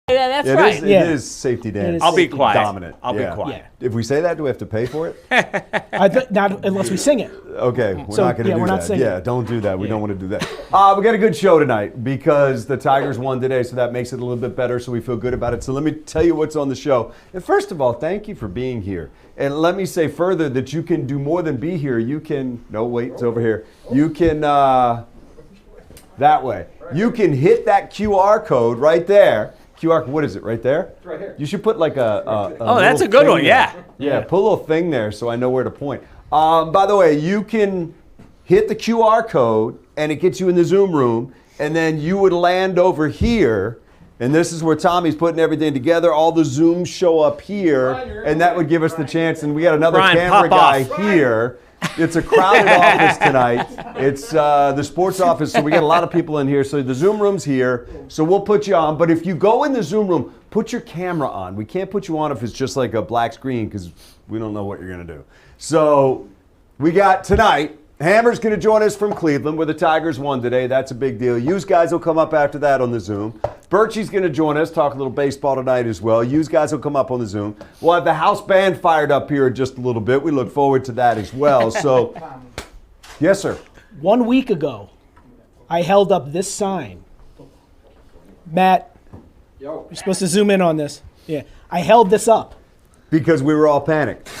Yeah, that's right. It is safety dance. I'll be quiet. Dominant. I'll be quiet. Yeah. If we say that, do we have to pay for it? Not unless we sing it. Okay, we're not going to do that. Singing. Yeah, don't do that. We don't want to do that. We got a good show tonight because the Tigers won today, so that makes it a little bit better, so we feel good about it. So let me tell you what's on the show. And first of all, thank you for being here. And let me say further that you can do more than be here. You can, no, wait, it's over here. You can, that way. You can hit that QR code right there. What is it, right there? It's right here. You should put like a that's a good one, yeah. Yeah, put a little thing there so I know where to point. By the way, you can hit the QR code and it gets you in the Zoom room, and then you would land over here, and this is where Tommy's putting everything together. All the Zooms show up here, and that would give us the chance, and we got another camera guy here. It's a crowded office tonight. It's the sports office, so we got a lot of people in here. So the Zoom room's here, so we'll put you on. But if you go in the Zoom room, put your camera on. We can't put you on if it's just like a black screen because we don't know what you're going to do. So we got tonight, Hammer's going to join us from Cleveland where the Tigers won today. That's a big deal. You guys will come up after that on the Zoom. Burchie's going to join us, talk a little baseball tonight as well. You guys will come up on the Zoom. We'll have the house band fired up here in just a little bit. We look forward to that as well. So, yes, sir. 1 week ago, I held up this sign. Matt, you're supposed to zoom in on this. Yeah, I held this up. Because we were all panicked.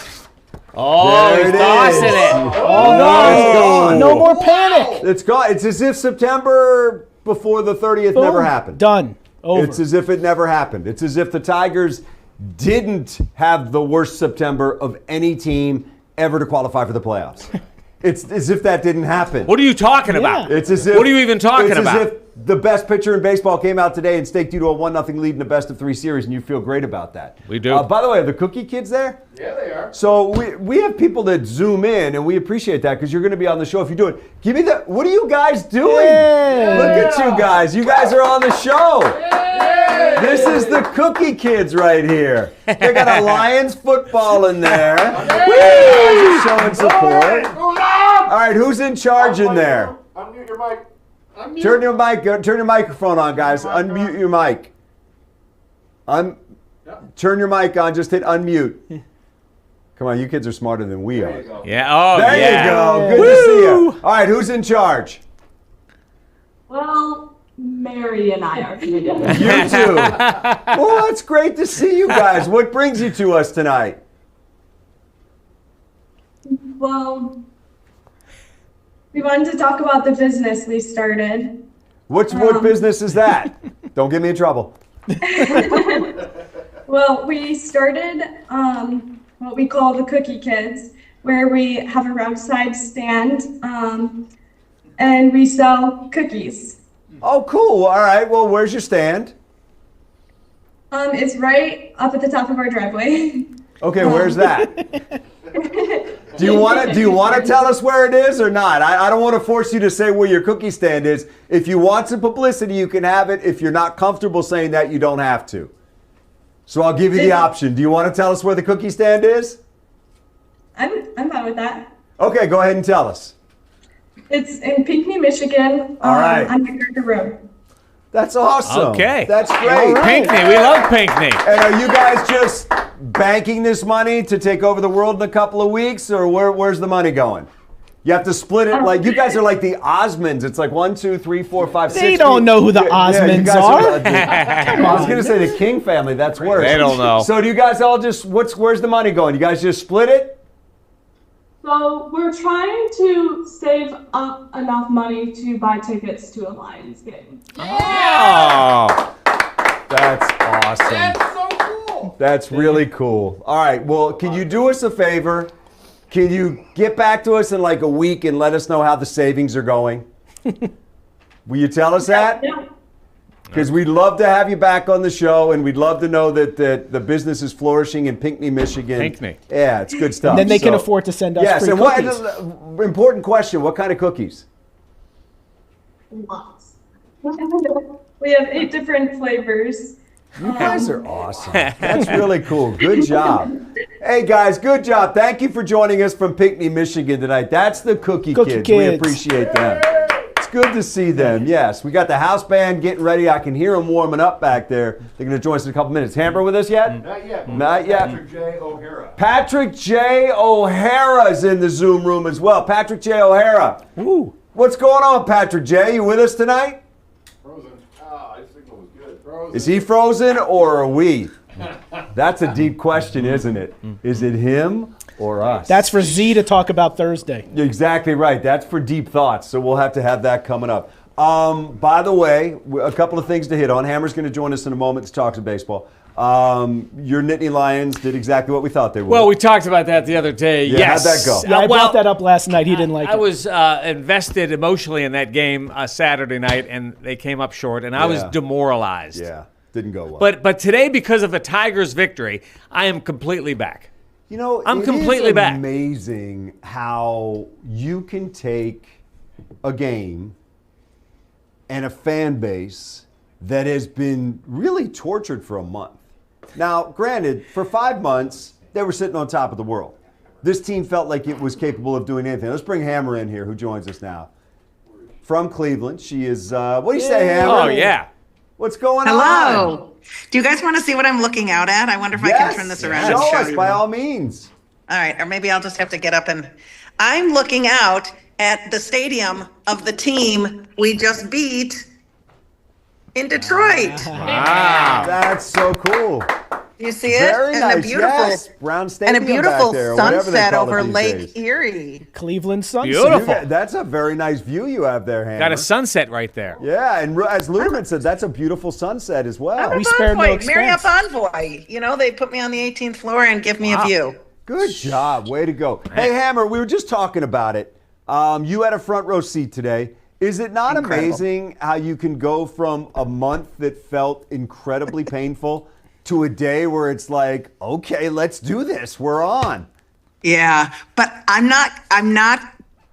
Oh, he's tossing it. Oh, no. No more panic. It's gone. It's as if September before the 30th never happened. Done. Over. It's as if it never happened. It's as if the Tigers didn't have the worst September of any team ever to qualify for the playoffs. It's as if that didn't happen. What are you talking about? It's as if, what are you even talking about? It's as if the best pitcher in baseball came out today and staked you to a 1-0 lead in the best-of-3 series, and you feel great about that. We do. By the way, are the Cookie kids there? Yeah, they are. So we have people that zoom in, and we appreciate that because you're going to be on the show if you do it. Give me the. What are you guys doing? Yeah. Look at you guys. You guys are on the show. Yeah. This is the Cookie kids right here. They got a Lions football in there. Woo! Showing support. All right, who's in charge in there? Unmute your mic. Unmute. Turn your microphone on, guys. Unmute your mic. Turn your mic on. Just hit unmute. Come on, you kids are smarter than we are. Yeah. Oh, there yeah. you go. Good to see you. All right, who's in charge? Well, Mary and I are. You two. Well, it's great to see you guys. What brings you to us tonight? Well, we wanted to talk about the business we started. What business is that? Don't get me in trouble. Well, we started what we call the Cookie Kids, where we have a roadside stand and we sell cookies. Oh, cool. All right. Well, where's your stand? It's right up at the top of our driveway. Okay, where's that? Do you want to tell us where it is or not? I don't want to force you to say where your cookie stand is. If you want some publicity, you can have it. If you're not comfortable saying that, you don't have to. So I'll give you the option. Do you want to tell us where the cookie stand is? I'm fine with that. Okay, go ahead and tell us. It's in Pinckney, Michigan, All right. on McGregor Road. That's awesome. Okay. That's great. Pinckney. We love Pinckney. And are you guys just banking this money to take over the world in a couple of weeks, or where's the money going? You have to split it. Like you guys are like the Osmonds. It's like 1, 2, 3, 4, 5, 6. They don't know who the Osmonds are. I was going to say the King family. That's worse. They don't know. So do you guys all just, where's the money going? You guys just split it? So we're trying to save up enough money to buy tickets to a Lions game. Oh. That's awesome. That's so cool. That's really cool. All right. Well, can you do us a favor? Can you get back to us in like a week and let us know how the savings are going? Will you tell us that? Yeah. Because we'd love to have you back on the show, and we'd love to know that the business is flourishing in Pinckney, Michigan. Pinckney. Yeah, it's good stuff. And then they can afford to send us free cookies. Important question, what kind of cookies? Lots. We have 8 different flavors. You guys are awesome. That's really cool. Good job. Hey, guys, good job. Thank you for joining us from Pinckney, Michigan tonight. That's the Cookie Kids. We appreciate them. good to see them. Yes, we got the house band getting ready. I can hear them warming up back there. They're going to join us in a couple minutes. Hamper with us yet? Not yet. Not yet. Patrick J. O'Hara. Patrick J. O'Hara is in the Zoom room as well. Patrick J. O'Hara. Ooh. What's going on, Patrick J.? You with us tonight? Frozen. His signal was good. Frozen. Is he frozen or are we? That's a deep question, isn't it? Is it him or us? That's for Z to talk about Thursday. You're exactly right. That's for deep thoughts. So we'll have to have that coming up. By the way, a couple of things to hit on. Hammer's going to join us in a moment to talk some baseball. Your Nittany Lions did exactly what we thought they would. Well, we talked about that the other day. Yeah, Yes. how'd that go? Yeah, I brought that up last night. He didn't like I it. was invested emotionally in that game Saturday night, and they came up short, and I was demoralized. Yeah, didn't go well. But today, because of the Tigers' victory, I am completely back. You know, I'm completely back. Amazing how you can take a game and a fan base that has been really tortured for a month. Now, granted, for 5 months, they were sitting on top of the world. This team felt like it was capable of doing anything. Let's bring Hammer in here, who joins us now. From Cleveland. She is, what do you say, Hammer? Oh, yeah. What's going on? Hello. Do you guys want to see what I'm looking out at? I wonder if I can turn this around and Show show us, you. by all means. All right, or maybe I'll just have to get up and... I'm looking out at the stadium of the team we just beat in Detroit. Wow. That's so cool. You see it? Very and nice. a beautiful, Yes. Brown Stadium and a beautiful back there, or whatever they sunset call it over these Lake days. Erie. Cleveland sunset. Beautiful. That's a very nice view you have there, Hammer. Got a sunset right there. Yeah, and as Luderman said, that's a beautiful sunset as well. I'm a spared no Bonvoy, Marriott expense. Bonvoy. You know, they put me on the 18th floor and give me a view. Good job. Way to go. Hey, Hammer, we were just talking about it. You had a front row seat today. Is it not Incredible. amazing how you can go from a month that felt incredibly painful to a day where it's like, okay, let's do this. We're on. Yeah, but I'm not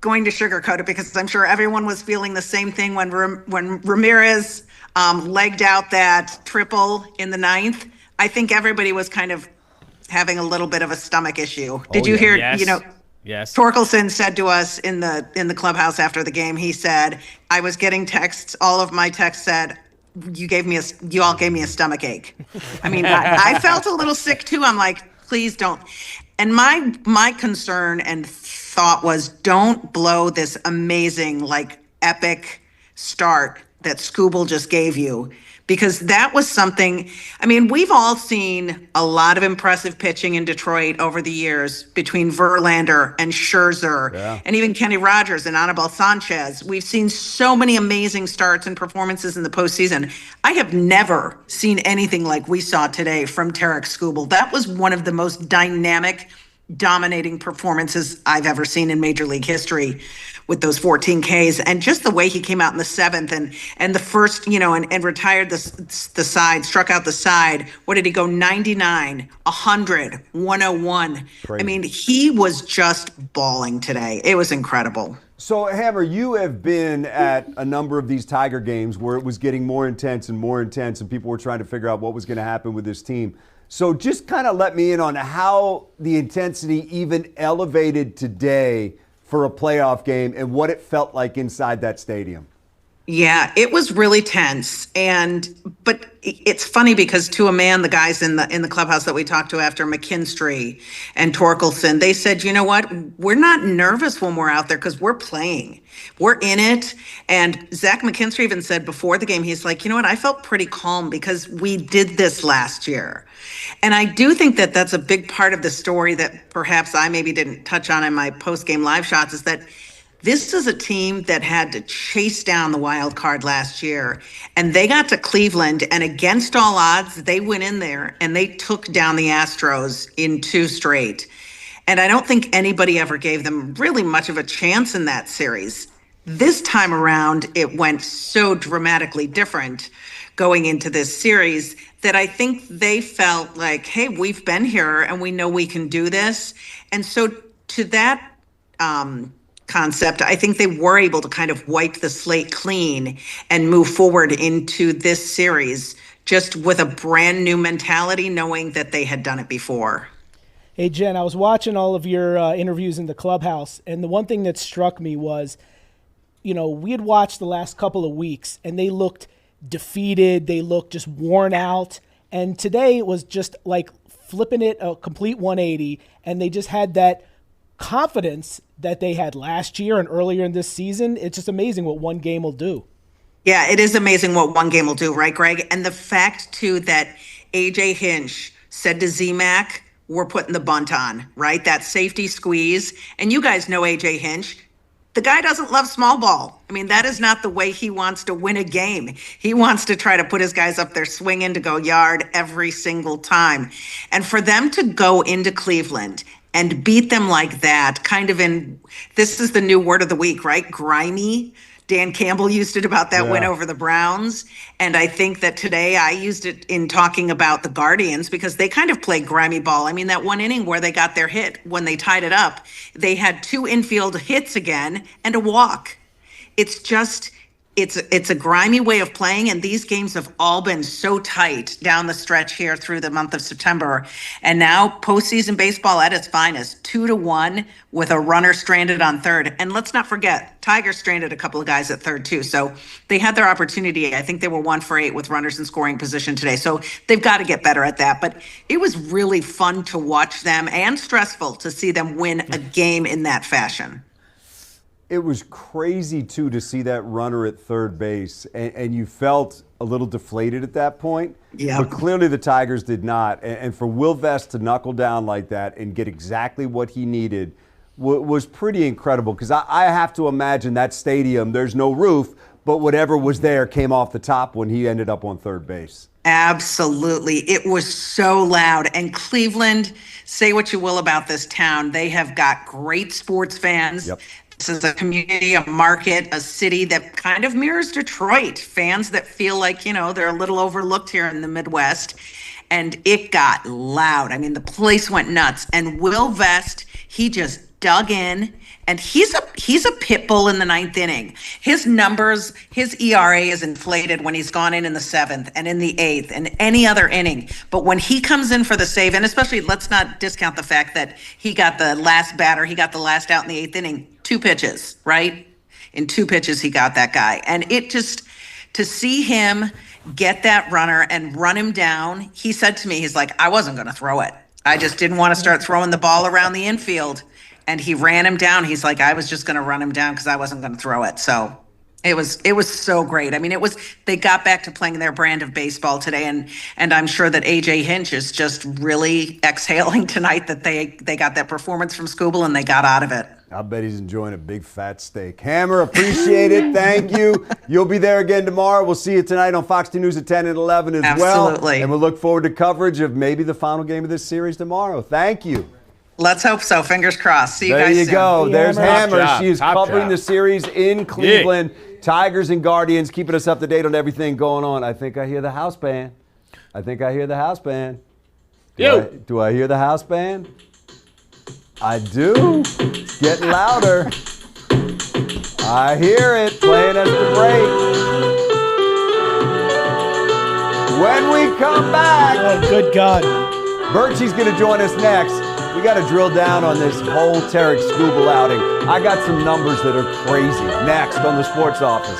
going to sugarcoat it because I'm sure everyone was feeling the same thing when Ramirez legged out that triple in the ninth. I think everybody was kind of having a little bit of a stomach issue. Did you yeah. hear? Yes. You know, Yes. Torkelson said to us in the clubhouse after the game. He said, "I was getting texts. All of my texts said." You all gave me a stomach ache. I mean, I felt a little sick too. I'm like, please don't. And my concern and thought was, don't blow this amazing, like, epic start that Skubal just gave you, because that was something. I mean, we've all seen a lot of impressive pitching in Detroit over the years between Verlander and Scherzer and even Kenny Rogers and Anibal Sanchez. We've seen so many amazing starts and performances in the postseason. I have never seen anything like we saw today from Tarik Skubal. That was one of the most dynamic, dominating performances I've ever seen in Major League history, with those 14 Ks, and just the way he came out in the seventh and the first, and retired the side, struck out the side. What did he go? 99, 100, 101. Crazy. I mean, he was just balling today. It was incredible. So, Hammer, you have been at a number of these Tiger games where it was getting more intense, and people were trying to figure out what was going to happen with this team. So just kind of let me in on how the intensity even elevated today for a playoff game and what it felt like inside that stadium. Yeah, it was really tense. But it's funny because to a man, the guys in the clubhouse that we talked to after, McKinstry and Torkelson, they said, you know what? We're not nervous when we're out there because we're playing. We're in it. And Zach McKinstry even said before the game, he's like, you know what? I felt pretty calm because we did this last year. And I do think that that's a big part of the story that perhaps I maybe didn't touch on in my post-game live shots, is that this is a team that had to chase down the wild card last year, and they got to Cleveland, and against all odds, they went in there and they took down the Astros in 2 straight. And I don't think anybody ever gave them really much of a chance in that series. This time around, it went so dramatically different going into this series that I think they felt like, hey, we've been here and we know we can do this. And so to that concept, I think they were able to kind of wipe the slate clean and move forward into this series just with a brand new mentality, knowing that they had done it before. Hey, Jen, I was watching all of your interviews in the clubhouse, and the one thing that struck me was, we had watched the last couple of weeks, and they looked defeated. They looked just worn out. And today it was just like flipping it a complete 180, and they just had that confidence that they had last year and earlier in this season. It's just amazing what one game will do. Yeah, it is amazing what one game will do, right, Greg? And the fact, too, that AJ Hinch said to Z-Mac, we're putting the bunt on, right? That safety squeeze. And you guys know AJ Hinch. The guy doesn't love small ball. I mean, that is not the way he wants to win a game. He wants to try to put his guys up there swinging to go yard every single time. And for them to go into Cleveland and beat them like that, this is the new word of the week, right? Grimy. Dan Campbell used it about that win over the Browns. And I think that today I used it in talking about the Guardians because they kind of played grimy ball. I mean, that one inning where they got their hit when they tied it up, they had 2 infield hits again and a walk. It's just, it's a grimy way of playing, and these games have all been so tight down the stretch here through the month of September. And now postseason baseball at its finest, 2-1 with a runner stranded on third. And let's not forget, Tigers stranded a couple of guys at third too. So they had their opportunity. I think they were 1 for 8 with runners in scoring position today. So they've got to get better at that. But it was really fun to watch them and stressful to see them win a game in that fashion. It was crazy, too, to see that runner at third base, and you felt a little deflated at that point. Yeah. But clearly the Tigers did not. And for Will Vest to knuckle down like that and get exactly what he needed was pretty incredible, because I have to imagine that stadium, there's no roof, but whatever was there came off the top when he ended up on third base. Absolutely. It was so loud. And Cleveland, say what you will about this town, they have got great sports fans. Yep. This is a community, a market, a city that kind of mirrors Detroit. Fans that feel like, they're a little overlooked here in the Midwest. And it got loud. I mean, the place went nuts. And Will Vest, he just dug in. And he's a pit bull in the 9th inning. His numbers, his ERA is inflated when he's gone in the 7th and in the 8th and any other inning. But when he comes in for the save, and especially let's not discount the fact that he got the last batter, he got the last out in the 8th inning, 2 pitches, right? In 2 pitches, he got that guy. And it just, to see him get that runner and run him down, he said to me, he's like, I wasn't going to throw it. I just didn't want to start throwing the ball around the infield. And he ran him down. He's like, I was just going to run him down because I wasn't going to throw it. So it was so great. I mean, they got back to playing their brand of baseball today. And I'm sure that AJ Hinch is just really exhaling tonight that they got that performance from Skubal and they got out of it. I bet he's enjoying a big fat steak. Hammer, appreciate it. Thank you. You'll be there again tomorrow. We'll see you tonight on Fox 2 News at 10 and 11 as well. Absolutely. And we'll look forward to coverage of maybe the final game of this series tomorrow. Thank you. Let's hope so. Fingers crossed. See you guys soon. There you go. There's Hammer. Top job. She is Top covering job. the series in Cleveland. Tigers and Guardians, keeping us up to date on everything going on. I think I hear the house band. Do I hear the house band? I do. It's getting louder. I hear it playing us the break. When we come back, Oh, good God. Burchie's going to join us next. We got to drill down on this whole Tarik Skubal outing. I got some numbers that are crazy. Next on the Sports Office.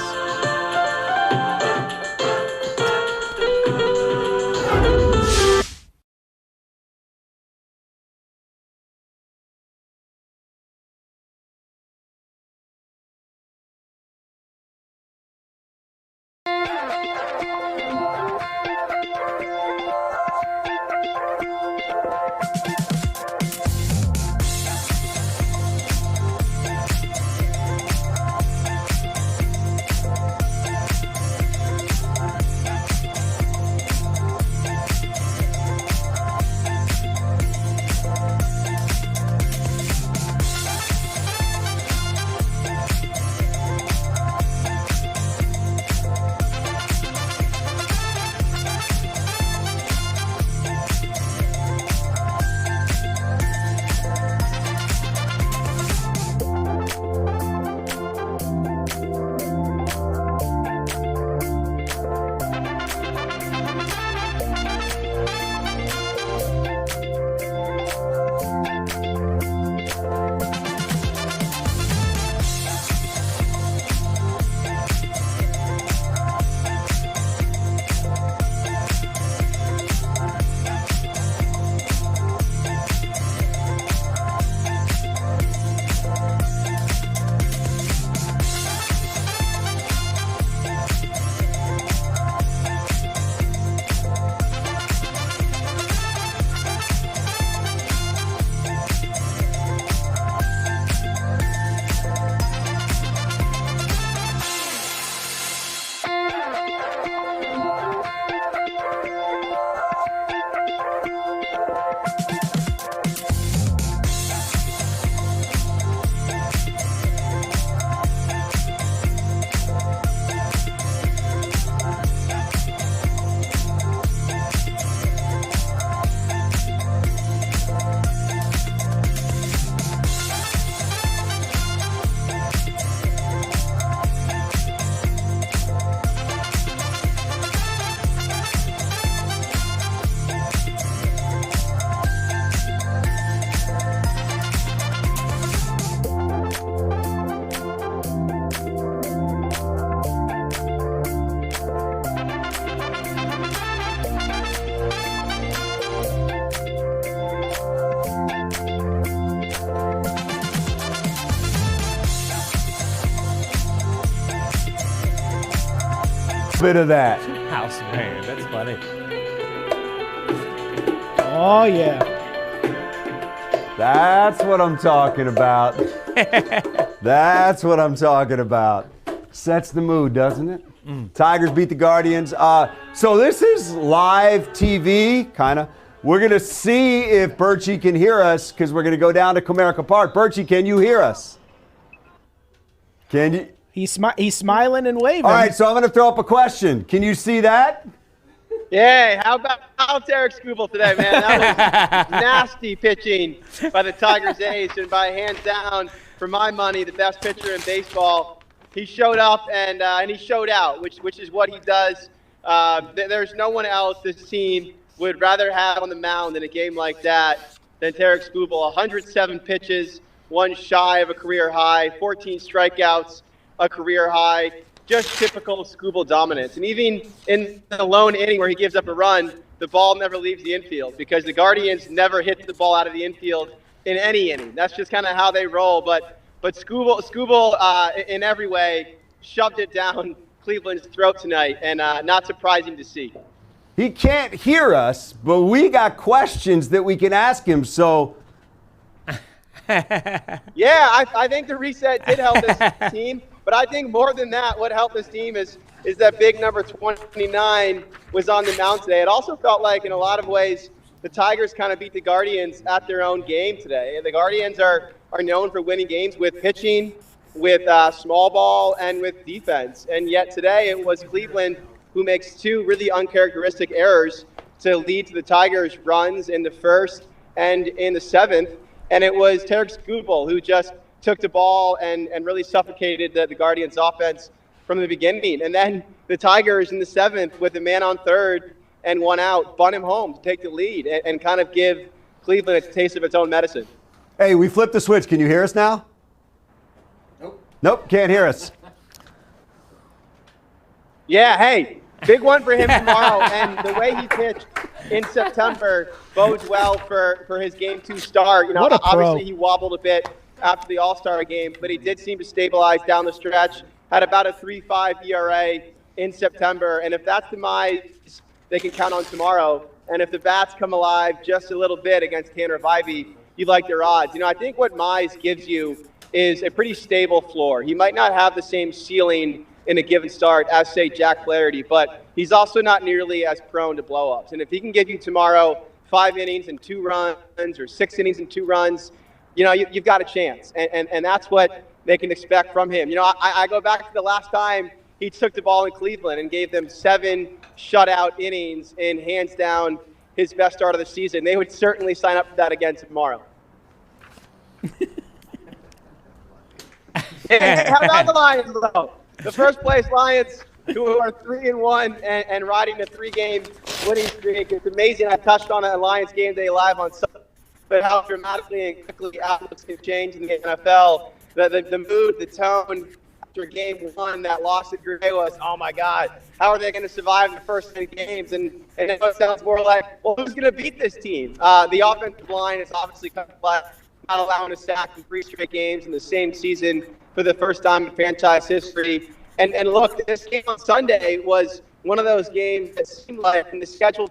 bit of that. House band. That's funny. Oh, yeah. That's what I'm talking about. That's what I'm talking about. Sets the mood, doesn't it? Tigers beat the Guardians. So this is live TV, kind of. We're going to see if Burchie can hear us because we're going to go down to Comerica Park. Burchie, can you hear us? Can you? He's smiling and waving. All right, so I'm going to throw up a question. Can you see that? Yeah, how about Tarik Skubal today, man? That was nasty pitching by the Tigers ace, and by hands down, for my money, the best pitcher in baseball. He showed up and he showed out, which is what he does. There's no one else this team would rather have on the mound in a game like that than Tarik Skubal. 107 pitches, one shy of a career high, 14 strikeouts, a career high. Just typical Skubal dominance. And even in the lone inning where he gives up a run, the ball never leaves the infield because the Guardians never hit the ball out of the infield in any inning. That's just kind of how they roll. But Skubal in every way shoved it down Cleveland's throat tonight, and not surprising to see. He can't hear us, but we got questions that we can ask him. So, yeah, I think the reset did help this team. But I think more than that, what helped this team is that big number 29 was on the mound today. It also felt like, in a lot of ways, the Tigers kind of beat the Guardians at their own game today. The Guardians are known for winning games with pitching, with small ball, and with defense. And yet today it was Cleveland who makes two really uncharacteristic errors to lead to the Tigers' runs in the first and in the seventh. And it was Tarik Skubal who just took the ball and really suffocated the Guardians' offense from the beginning. And then the Tigers in the seventh, with a man on third and one out, bunt him home to take the lead and kind of give Cleveland a taste of its own medicine. hey, we flipped the switch. Can you hear us now? Nope, can't hear us. Yeah, hey, big one for him tomorrow. And the way he pitched in September bodes well for his Game 2 start. You know, What a pro. obviously he wobbled a bit after the All-Star game, but he did seem to stabilize down the stretch. Had about a 3.5 ERA in September. And if that's the Mize they can count on tomorrow, and if the bats come alive just a little bit against Tanner Vivey, you like their odds. You know, I think what Mize gives you is a pretty stable floor. He might not have the same ceiling in a given start as, say, Jack Flaherty, but he's also not nearly as prone to blow-ups. And if he can give you tomorrow 5 innings and 2 runs or 6 innings and 2 runs, you know, you've got a chance. And that's what they can expect from him. You know, I go back to the last time he took the ball in Cleveland and gave them 7 shutout innings in hands down his best start of the season. They would certainly sign up for that again tomorrow. Hey, how about the Lions, though? The first place Lions, who are 3-1 and riding a 3-game winning streak. It's amazing. I touched on it at Lions Game Day Live on Sunday, but how dramatically and quickly outlooks can change in the NFL. The mood, the tone after Game 1, that loss at Green Bay was, oh my God, how are they going to survive the first 10 games? And it sounds more like, well, who's going to beat this team? The offensive line is obviously cut flat, not allowing a sack in 3 straight games in the same season for the first time in franchise history. And look, this game on Sunday was one of those games that seemed like in the schedule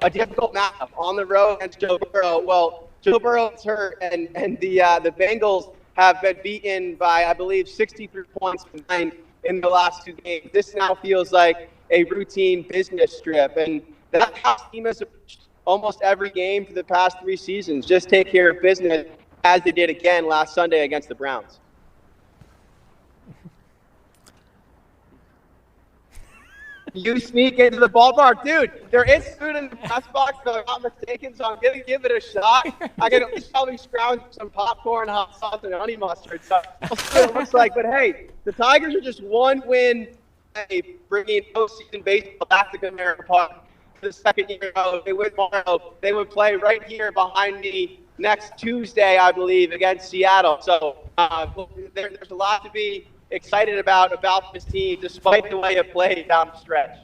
a difficult matchup on the road against Joe Burrow. Well, Joe Burrow is hurt, and the Bengals have been beaten by, I believe, 63 points combined in the last 2 games. This now feels like a routine business trip, and that's how the team has approached almost every game for the past 3 seasons. Just take care of business, as they did again last Sunday against the Browns. You sneak into the ballpark. Dude, there is food in the press box, if I'm not mistaken, so I'm going to give it a shot. I can at least probably scrounge some popcorn, hot sauce, and honey mustard. So we'll see what it looks like. But, hey, the Tigers are just 1 win away, bringing postseason baseball back to Comerica Park for the 2nd year in a row. If they win tomorrow, they would play right here behind me next Tuesday, I believe, against Seattle. So there's a lot to be excited about this team, despite the way it played down the stretch.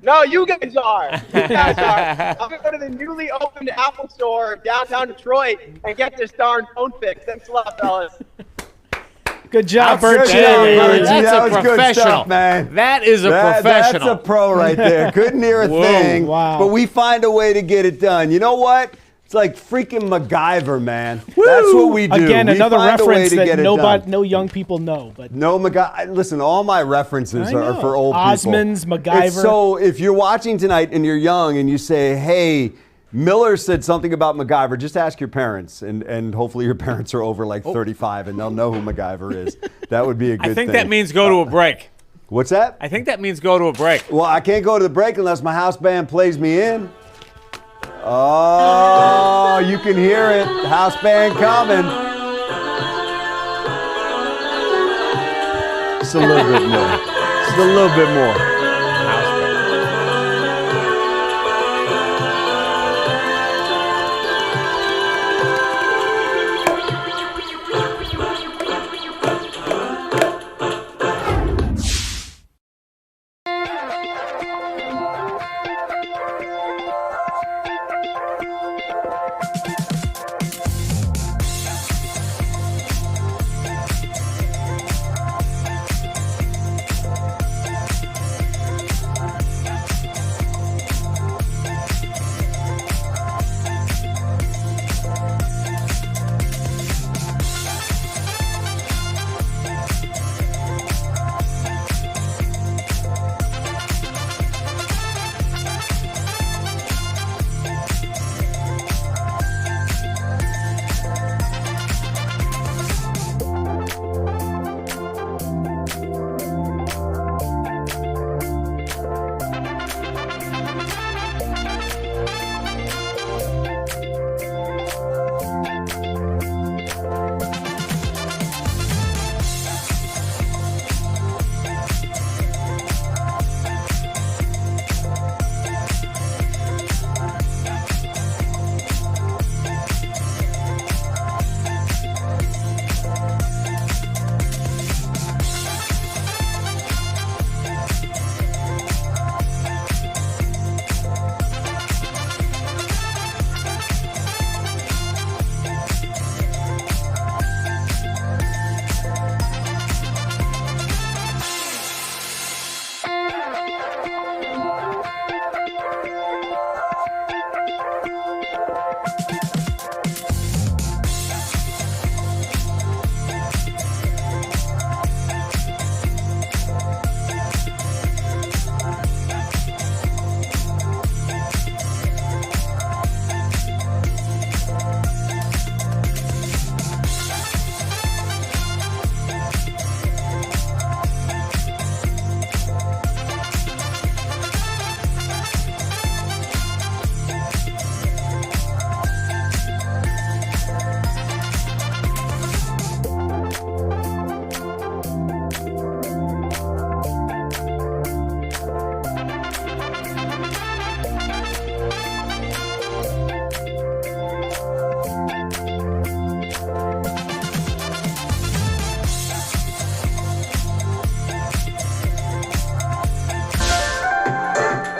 No, you guys are. You guys are. I'm going to go to the newly opened Apple Store downtown Detroit and get this darn phone fixed. Thanks a lot, fellas. Good job, Good Burchie. job, brother. Gee, That's that a was good professional. stuff, man. That is a That's professional. a pro right there. Couldn't hear a Whoa. thing. Wow. But we find a way to get it done. You know what? It's like freaking MacGyver, man. That's what we do. Again, We another find a way reference to get that it done. no young people know. But No, listen, all my references I are know. for old Osmonds, people. MacGyver. So if you're watching tonight and you're young and you say, hey, Miller said something about MacGyver, just ask your parents. And hopefully your parents are over like 35 and they'll know who MacGyver is. That would be a good thing. I think that means go to a break. What's that? I think that means go to a break. Well, I can't go to the break unless my house band plays me in. Oh, you can hear it. House band coming. Just a little bit more. Just a little bit more.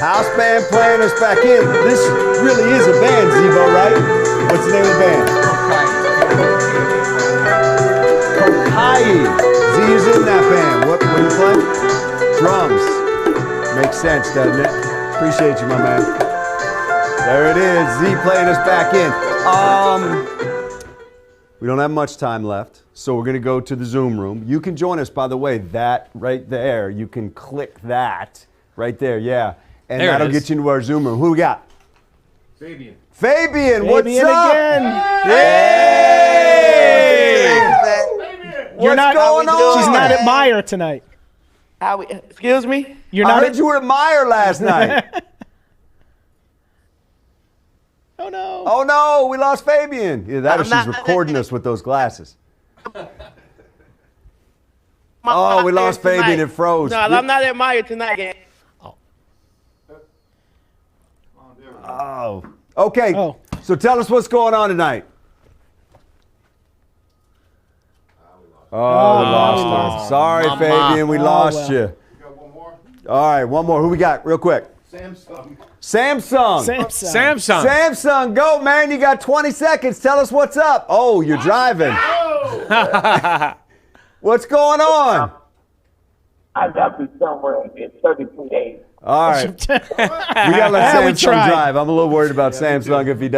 House band playing us back in. This really is a band, Zebo, right? What's the name of the band? Kokai. Z is in that band. What are you playing? Drums. Makes sense, doesn't it? Appreciate you, my man. There it is. Z playing us back in. We don't have much time left, so we're going to go to the Zoom room. You can join us, by the way, that right there. You can click that right there, yeah. And there that'll get you into our Zoom room. Who we got? Fabian. Fabian, what's Fabian up? again. Hey! What's going on? She's not at Meyer tonight. Excuse me? You're I not heard you were at Meyer last night. Oh no. Oh no, we lost Fabian. Either that or I'm she's not- recording us with those glasses. Oh, we lost Fabian. It froze. No, I'm not at Meyer tonight, gang. Oh. Okay. Oh. So tell us what's going on tonight. Oh, we lost her. Sorry, Mama. Fabian. We Oh, lost well. you. You got one more? All right, one more. Who we got? Real quick. Samsung. Samsung. Samsung. Samsung, go, man. You got 20 seconds. Tell us what's up. Oh, you're driving. What's going on? I've got to be somewhere in 32 days. All right. We gotta let Samsung drive. I'm a little worried about Samsung if he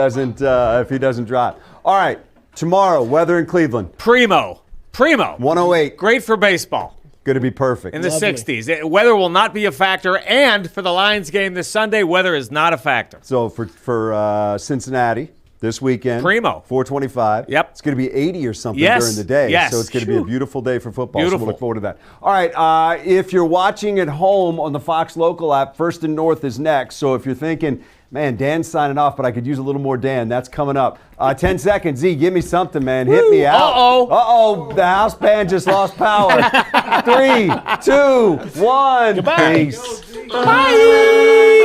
doesn't drive. All right. Tomorrow, weather in Cleveland. Primo. 108. Great for baseball. Going to be perfect. In the 60s. Weather will not be a factor, and for the Lions game this Sunday, weather is not a factor. So for Cincinnati this weekend, Primo. 425. Yep. It's going to be 80 or something Yes. during the day. Yes. So it's going to be a beautiful day for football. Beautiful. So we'll look forward to that. All right. If you're watching at home on the Fox Local app, First and North is next. So if you're thinking, man, Dan's signing off, but I could use a little more Dan, that's coming up. 10 seconds. Z, give me something, man. Hit me out. Uh-oh. The house band just lost power. 3, 2, 1. Goodbye. Peace. Bye.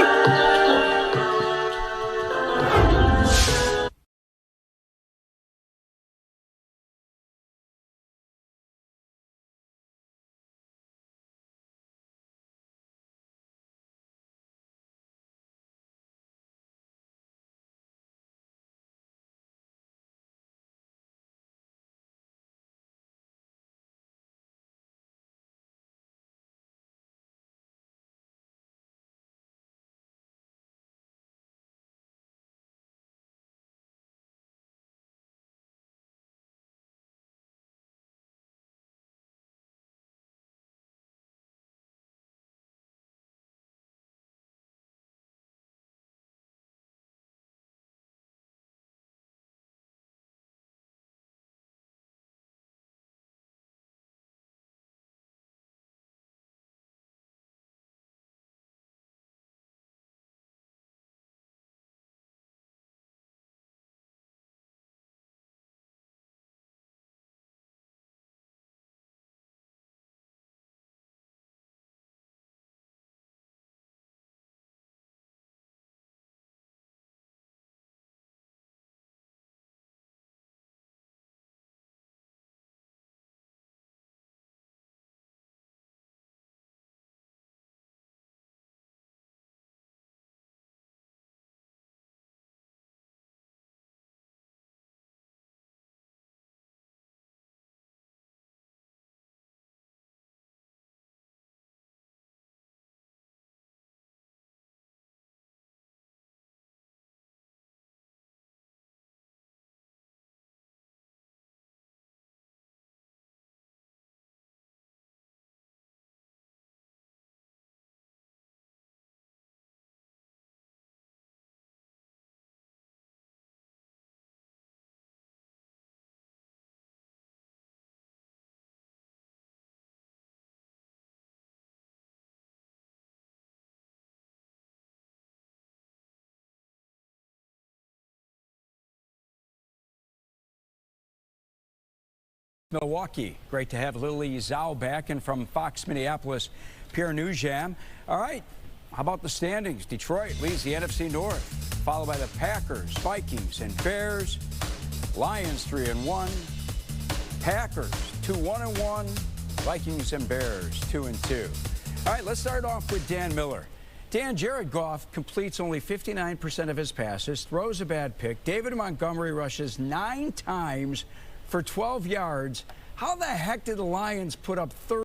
Milwaukee. Great to have Lily Zhao back, and from Fox Minneapolis, Pierre Nugent. All right, how about the standings? Detroit leads the NFC North, followed by the Packers, Vikings, and Bears. Lions 3-1. Packers 2-1-1. Vikings and Bears 2-2. All right, let's start off with Dan Miller. Dan, Jared Goff completes only 59% of his passes, throws a bad pick. David Montgomery rushes 9 times for 12 yards. How the heck did the Lions put up 30?